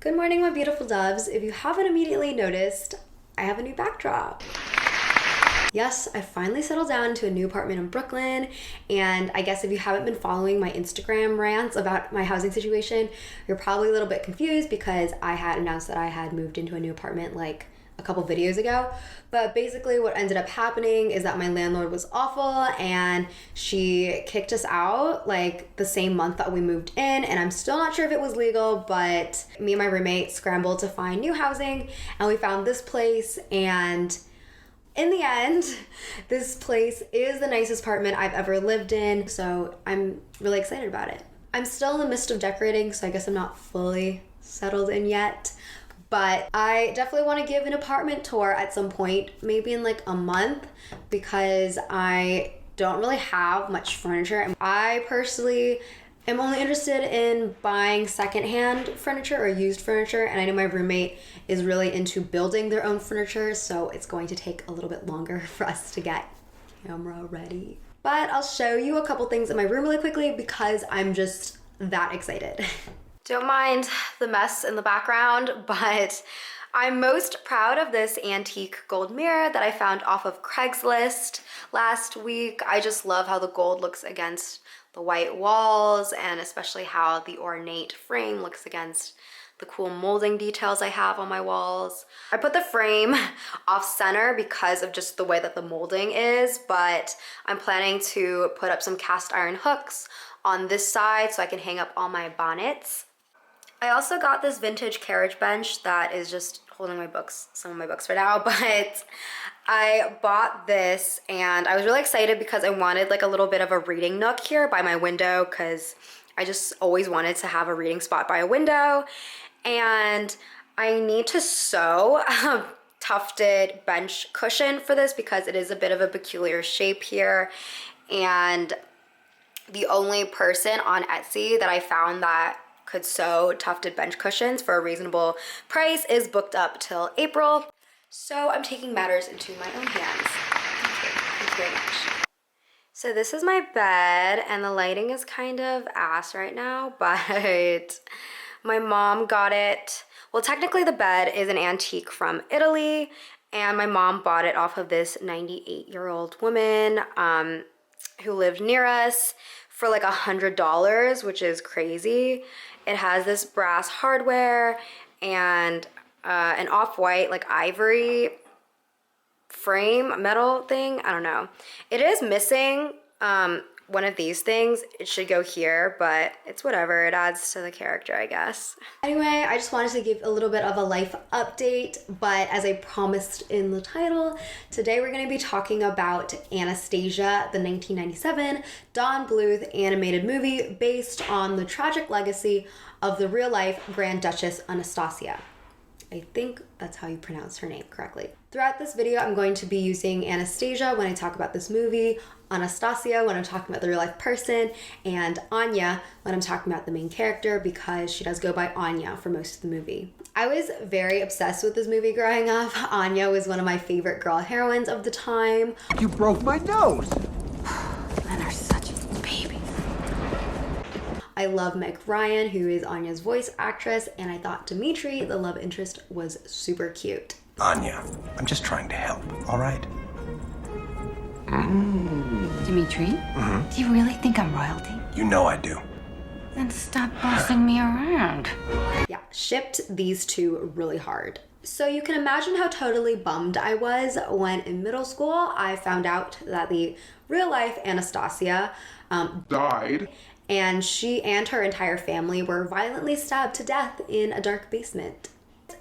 Good morning, my beautiful doves. If you haven't immediately noticed, I have a new backdrop. Yes, I finally settled down to a new apartment in Brooklyn, and I guess if you haven't been following my Instagram rants about my housing situation, you're probably a little bit confused because I had announced that I had moved into a new apartment like a couple videos ago. But basically what ended up happening is that my landlord was awful and she kicked us out like the same month that we moved in, and I'm still not sure if it was legal, but me and my roommate scrambled to find new housing and we found this place, and in the end, this place is the nicest apartment I've ever lived in, so I'm really excited about it. I'm still in the midst of decorating, so I guess I'm not fully settled in yet. But I definitely want to give an apartment tour at some point, maybe in like a month, because I don't really have much furniture. I personally am only interested in buying secondhand furniture or used furniture, and I know my roommate is really into building their own furniture, so it's going to take a little bit longer for us to get camera ready. But I'll show you a couple things in my room really quickly because I'm just that excited. Don't mind the mess in the background, but I'm most proud of this antique gold mirror that I found off of Craigslist last week. I just love how the gold looks against the white walls, and especially how the ornate frame looks against the cool molding details I have on my walls. I put the frame off center because of just the way that the molding is, but I'm planning to put up some cast iron hooks on this side so I can hang up all my bonnets. I also got this vintage carriage bench that is just holding my books, some of my books for now, but I bought this and I was really excited because I wanted like a little bit of a reading nook here by my window, because I just always wanted to have a reading spot by a window. And I need to sew a tufted bench cushion for this because it is a bit of a peculiar shape here. And the only person on Etsy that I found that could sew tufted bench cushions for a reasonable price is booked up till April. So I'm taking matters into my own hands. Thank you very much. So this is my bed, and the lighting is kind of ass right now, but my mom got it. Well, technically the bed is an antique from Italy, and my mom bought it off of this 98-year-old woman who lived near us for like $100, which is crazy. It has this brass hardware and an off-white like ivory frame metal thing. I don't know. It is missing one of these things. It should go here, but it's whatever. It adds to the character, I guess. Anyway, I just wanted to give a little bit of a life update, but as I promised in the title, today we're going to be talking about Anastasia, the 1997 Don Bluth animated movie based on the tragic legacy of the real-life Grand Duchess Anastasia. I think that's how you pronounce her name correctly. Throughout this video, I'm going to be using Anastasia when I talk about this movie, Anastasia when I'm talking about the real life person, and Anya when I'm talking about the main character, because she does go by Anya for most of the movie. I was very obsessed with this movie growing up. Anya was one of my favorite girl heroines of the time. You broke my nose! Men are such babies. I love Meg Ryan, who is Anya's voice actress, and I thought Dimitri, the love interest, was super cute. Anya, I'm just trying to help, all right? Dimitri? Do you really think I'm royalty? You know I do. Then stop bossing me around. Yeah, shipped these two really hard. So you can imagine how totally bummed I was when in middle school I found out that the real life Anastasia Died? and she and her entire family were violently stabbed to death in a dark basement.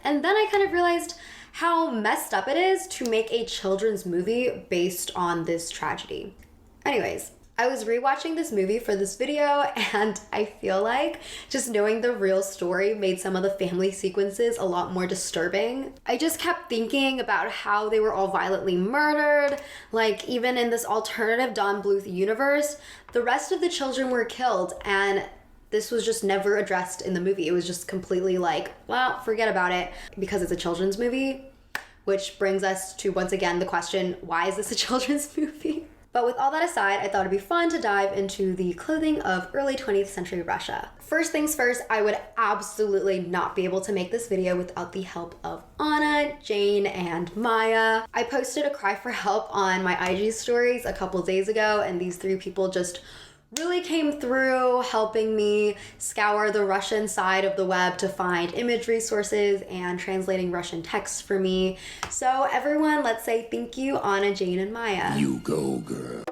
And then I kind of realized how messed up it is to make a children's movie based on this tragedy. Anyways, I was rewatching this movie for this video, and I feel like just knowing the real story made some of the family sequences a lot more disturbing. I just kept thinking about how they were all violently murdered. Like, even in this alternative Don Bluth universe, the rest of the children were killed, and this was just never addressed in the movie. It was just completely like, well, forget about it, because it's a children's movie. Which brings us to, once again, the question, why is this a children's movie? But with all that aside, I thought it'd be fun to dive into the clothing of early 20th century Russia. First things first, I would absolutely not be able to make this video without the help of Anna, Jane, and Maya. I posted a cry for help on my IG stories a couple days ago, and these three people just really came through helping me scour the Russian side of the web to find image resources and translating Russian text for me. So everyone, let's say thank you, Anna, Jane, and Maya. You go, girl.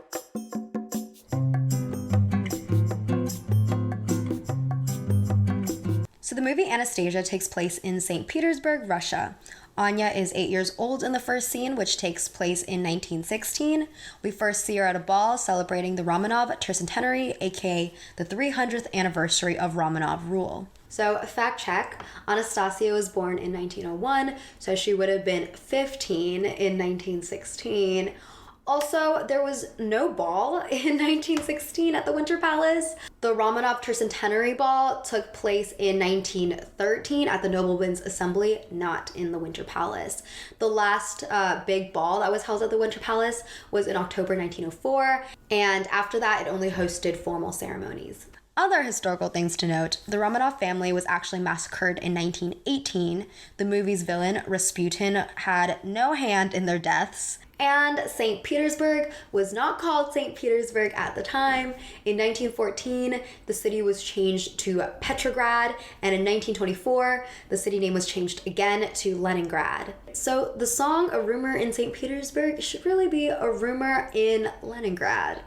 So the movie Anastasia takes place in St. Petersburg, Russia. Anya is 8 years old in the first scene, which takes place in 1916. We first see her at a ball celebrating the Romanov tercentenary, aka the 300th anniversary of Romanov rule. So, fact check, Anastasia was born in 1901, so she would have been 15 in 1916. Also, there was no ball in 1916 at the Winter Palace. The Romanov Tercentenary Ball took place in 1913 at the Noblemen's Assembly, not in the Winter Palace. The last big ball that was held at the Winter Palace was in October 1904, and after that, it only hosted formal ceremonies. Other historical things to note, the Romanov family was actually massacred in 1918. The movie's villain, Rasputin, had no hand in their deaths. And St. Petersburg was not called St. Petersburg at the time. In 1914, the city was changed to Petrograd, and in 1924, the city name was changed again to Leningrad. So the song A Rumor in St. Petersburg should really be A Rumor in Leningrad.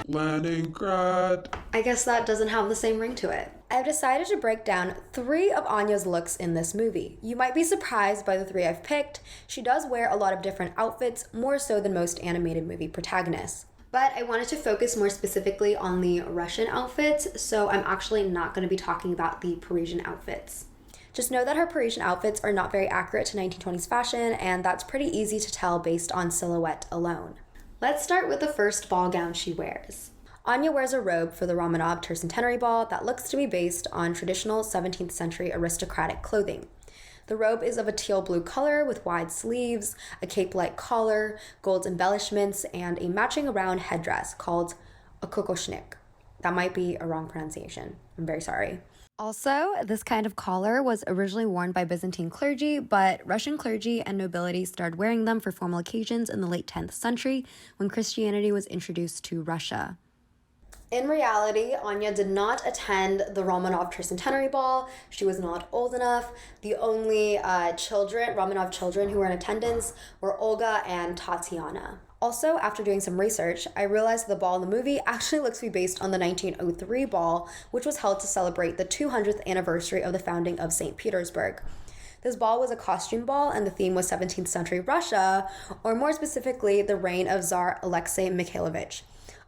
Leningrad. I guess that doesn't have the same ring to it. I've decided to break down 3 of Anya's looks in this movie. You might be surprised by the 3 I've picked. She does wear a lot of different outfits, more so than most animated movie protagonists. But I wanted to focus more specifically on the Russian outfits, so I'm actually not going to be talking about the Parisian outfits. Just know that her Parisian outfits are not very accurate to 1920s fashion, and that's pretty easy to tell based on silhouette alone. Let's start with the first ball gown she wears. Anya wears a robe for the Romanov Tercentenary Ball that looks to be based on traditional 17th century aristocratic clothing. The robe is of a teal blue color with wide sleeves, a cape-like collar, gold embellishments, and a matching round headdress called a kokoshnik. That might be a wrong pronunciation. I'm very sorry. Also, this kind of collar was originally worn by Byzantine clergy, but Russian clergy and nobility started wearing them for formal occasions in the late 10th century when Christianity was introduced to Russia. In reality, Anya did not attend the Romanov Tercentenary Ball. She was not old enough. The only Romanov children who were in attendance were Olga and Tatiana. Also, after doing some research, I realized the ball in the movie actually looks to be based on the 1903 ball, which was held to celebrate the 200th anniversary of the founding of St. Petersburg. This ball was a costume ball, and the theme was 17th century Russia, or more specifically, the reign of Tsar Alexei Mikhailovich.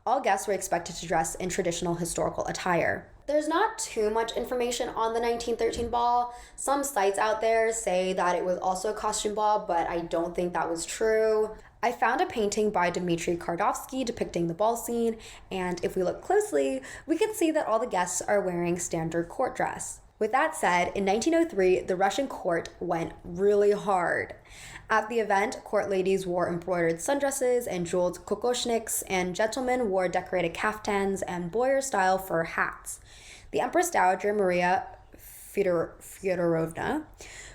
All guests were expected to dress in traditional historical attire. There's not too much information on the 1913 ball. Some sites out there say that it was also a costume ball, but I don't think that was true. I found a painting by Dmitry Kardovsky depicting the ball scene, and if we look closely, we can see that all the guests are wearing standard court dress. With that said, in 1903, the Russian court went really hard. At the event, court ladies wore embroidered sundresses and jeweled kokoshniks, and gentlemen wore decorated kaftans and boyar-style fur hats. The Empress Dowager Maria Fyodorovna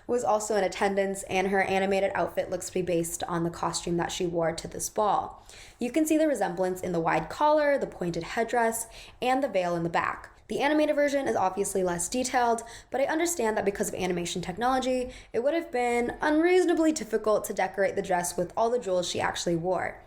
was also in attendance, and her animated outfit looks to be based on the costume that she wore to this ball. You can see the resemblance in the wide collar, the pointed headdress, and the veil in the back. The animated version is obviously less detailed, but I understand that because of animation technology, it would have been unreasonably difficult to decorate the dress with all the jewels she actually wore.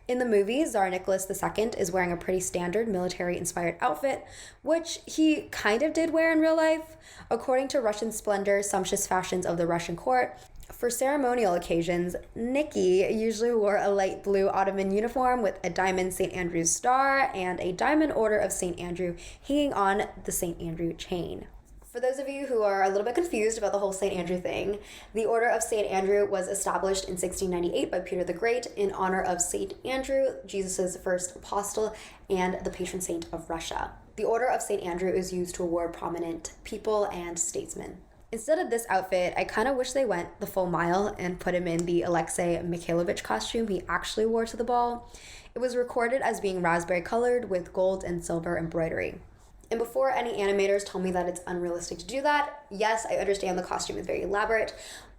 In the movie, Tsar Nicholas II is wearing a pretty standard military-inspired outfit, which he kind of did wear in real life. According to Russian Splendor, Sumptuous Fashions of the Russian Court, for ceremonial occasions, Nikki usually wore a light blue Ottoman uniform with a diamond St. Andrew's star and a diamond Order of St. Andrew hanging on the St. Andrew chain. For those of you who are a little bit confused about the whole St. Andrew thing, the Order of St. Andrew was established in 1698 by Peter the Great in honor of St. Andrew, Jesus' first apostle and the patron saint of Russia. The Order of St. Andrew is used to award prominent people and statesmen. Instead of this outfit, I kind of wish they went the full mile and put him in the Alexei Mikhailovich costume he actually wore to the ball. It was recorded as being raspberry colored with gold and silver embroidery. And before any animators tell me that it's unrealistic to do that, yes, I understand the costume is very elaborate,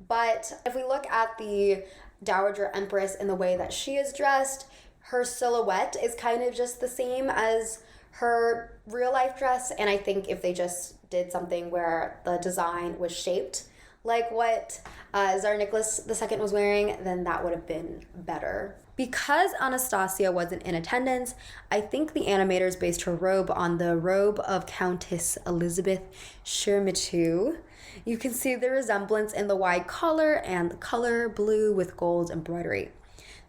but if we look at the Dowager Empress in the way that she is dressed, her silhouette is kind of just the same as her real life dress, and I think if they just did something where the design was shaped like what Tsar Nicholas II was wearing, then that would have been better. Because Anastasia wasn't in attendance, I think the animators based her robe on the robe of Countess Elizabeth Sheremeteau. You can see the resemblance in the wide collar and the color blue with gold embroidery.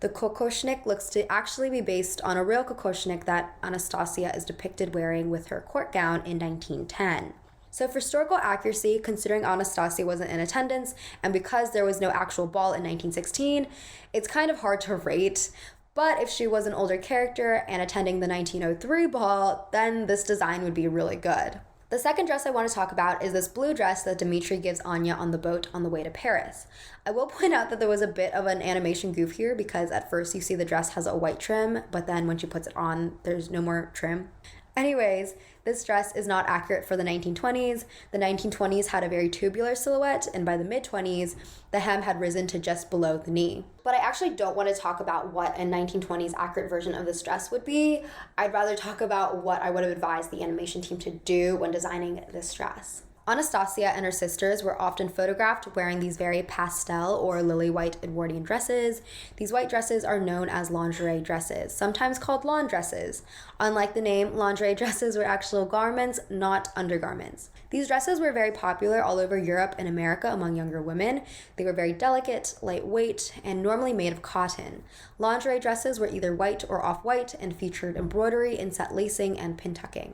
The kokoshnik looks to actually be based on a real kokoshnik that Anastasia is depicted wearing with her court gown in 1910. So for historical accuracy, considering Anastasia wasn't in attendance, and because there was no actual ball in 1916, it's kind of hard to rate. But if she was an older character and attending the 1903 ball, then this design would be really good. The second dress I want to talk about is this blue dress that Dmitri gives Anya on the boat on the way to Paris. I will point out that there was a bit of an animation goof here because at first you see the dress has a white trim, but then when she puts it on, there's no more trim. Anyways, this dress is not accurate for the 1920s. The 1920s had a very tubular silhouette, and by the mid-20s, the hem had risen to just below the knee. But I actually don't want to talk about what a 1920s accurate version of this dress would be. I'd rather talk about what I would have advised the animation team to do when designing this dress. Anastasia and her sisters were often photographed wearing these very pastel or lily white Edwardian dresses. These white dresses are known as lingerie dresses, sometimes called lawn dresses. Unlike the name, lingerie dresses were actual garments, not undergarments. These dresses were very popular all over Europe and America among younger women. They were very delicate, lightweight, and normally made of cotton. Lingerie dresses were either white or off-white and featured embroidery, inset lacing, and pin tucking.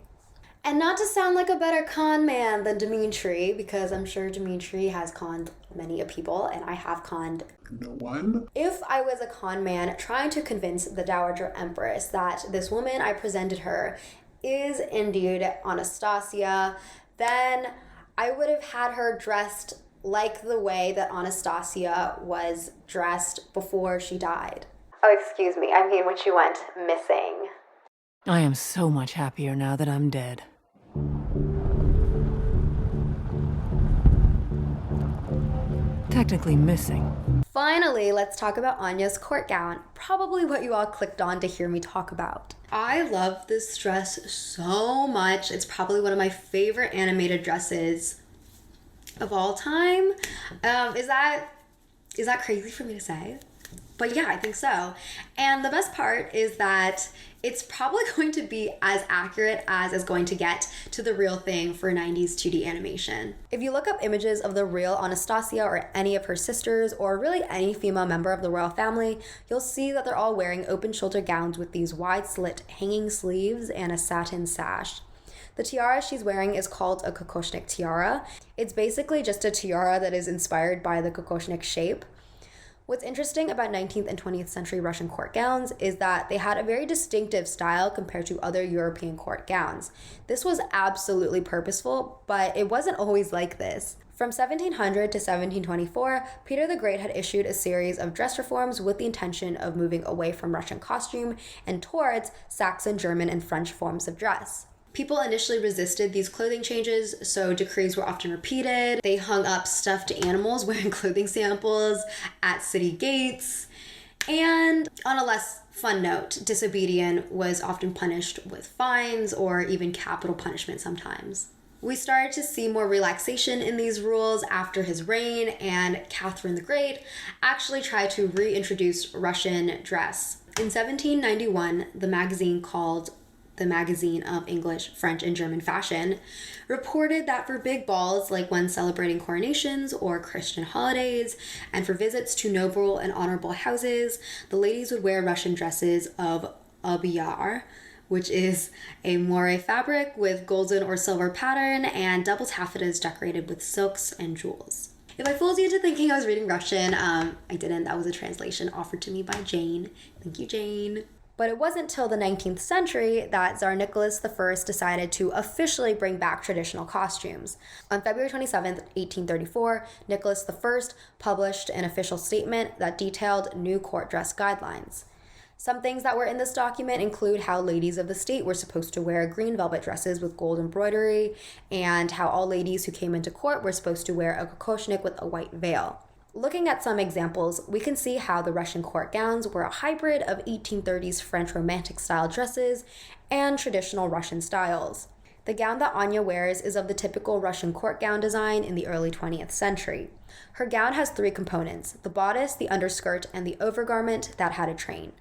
And not to sound like a better con man than Dmitri, because I'm sure Dmitri has conned many people, and I have conned No one? if I was a con man trying to convince the Dowager Empress that this woman I presented her is indeed Anastasia, then I would have had her dressed like the way that Anastasia was dressed before she died. Oh, excuse me, I mean when she went missing. I am so much happier now that I'm dead. Technically missing. Finally, let's talk about Anya's court gown, probably what you all clicked on to hear me talk about. I love this dress so much. It's probably one of my favorite animated dresses of all time. Is that crazy for me to say? But yeah, I think so. And the best part is that it's probably going to be as accurate as is going to get to the real thing for 90s 2D animation. If you look up images of the real Anastasia or any of her sisters, or really any female member of the royal family, you'll see that they're all wearing open shoulder gowns with these wide slit hanging sleeves and a satin sash. The tiara she's wearing is called a kokoshnik tiara. It's basically just a tiara that is inspired by the kokoshnik shape. What's interesting about 19th and 20th century Russian court gowns is that they had a very distinctive style compared to other European court gowns. This was absolutely purposeful, but it wasn't always like this. From 1700 to 1724, Peter the Great had issued a series of dress reforms with the intention of moving away from Russian costume and towards Saxon, German, and French forms of dress. People initially resisted these clothing changes, so decrees were often repeated. They hung up stuffed animals wearing clothing samples at city gates. And on a less fun note, disobedience was often punished with fines or even capital punishment sometimes. We started to see more relaxation in these rules after his reign, and Catherine the Great actually tried to reintroduce Russian dress. In 1791, the magazine called the Magazine of English, French, and German Fashion, reported that for big balls, like when celebrating coronations or Christian holidays, and for visits to noble and honorable houses, the ladies would wear Russian dresses of abyar, which is a moire fabric with golden or silver pattern and double taffetas decorated with silks and jewels. If I fooled you into thinking I was reading Russian, I didn't. That was a translation offered to me by Jane. Thank you, Jane. But it wasn't till the 19th century that Tsar Nicholas I decided to officially bring back traditional costumes. On February 27, 1834, Nicholas I published an official statement that detailed new court dress guidelines. Some things that were in this document include how ladies of the state were supposed to wear green velvet dresses with gold embroidery, and how all ladies who came into court were supposed to wear a kokoshnik with a white veil. Looking at some examples, we can see how the Russian court gowns were a hybrid of 1830s French Romantic style dresses and traditional Russian styles. The gown that Anya wears is of the typical Russian court gown design in the early 20th century. Her gown has three components: the bodice, the underskirt, and the overgarment that had a train.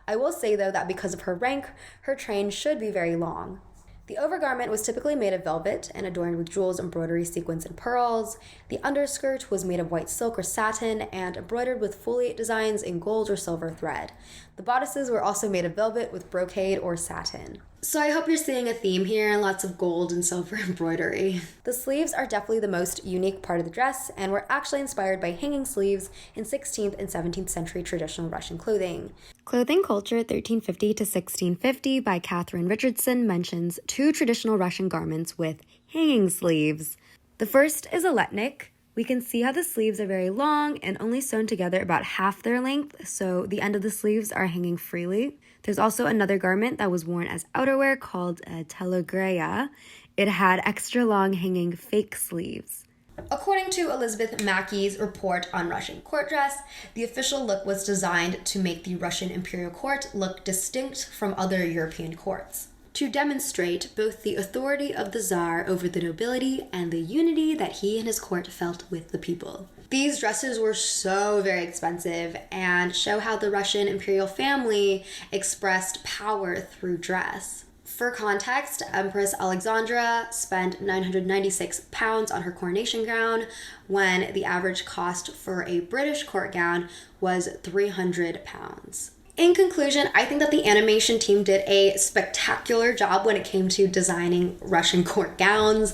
I will say, though, that because of her rank, her train should be very long. The overgarment was typically made of velvet and adorned with jewels, embroidery, sequins, and pearls. The underskirt was made of white silk or satin and embroidered with foliate designs in gold or silver thread. The bodices were also made of velvet with brocade or satin. So I hope you're seeing a theme here, lots of gold and silver embroidery. The sleeves are definitely the most unique part of the dress and were actually inspired by hanging sleeves in 16th and 17th century traditional Russian clothing. Clothing Culture 1350 to 1650 by Catherine Richardson mentions two traditional Russian garments with hanging sleeves. The first is a letnik. We can see how the sleeves are very long and only sewn together about half their length, so the end of the sleeves are hanging freely. There's also another garment that was worn as outerwear called a telogreya. It had extra long hanging fake sleeves. According to Elizabeth Mackey's report on Russian court dress, the official look was designed to make the Russian imperial court look distinct from other European courts, to demonstrate both the authority of the Tsar over the nobility and the unity that he and his court felt with the people. These dresses were so very expensive and show how the Russian imperial family expressed power through dress. For context, Empress Alexandra spent £996 on her coronation gown when the average cost for a British court gown was £300. In conclusion, I think that the animation team did a spectacular job when it came to designing Russian court gowns.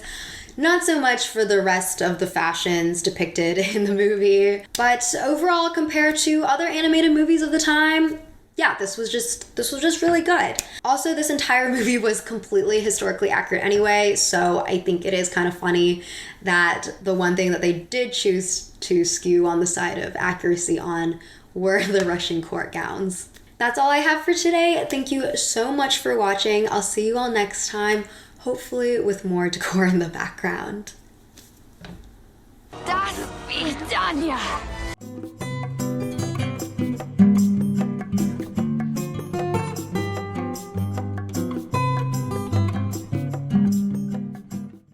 Not so much for the rest of the fashions depicted in the movie, but overall, compared to other animated movies of the time, yeah, this was just really good. Also, this entire movie was completely historically accurate anyway, so I think it is kind of funny that the one thing that they did choose to skew on the side of accuracy on were the Russian court gowns. That's all I have for today. Thank you so much for watching. I'll see you all next time, hopefully with more decor in the background. Das Vidanya!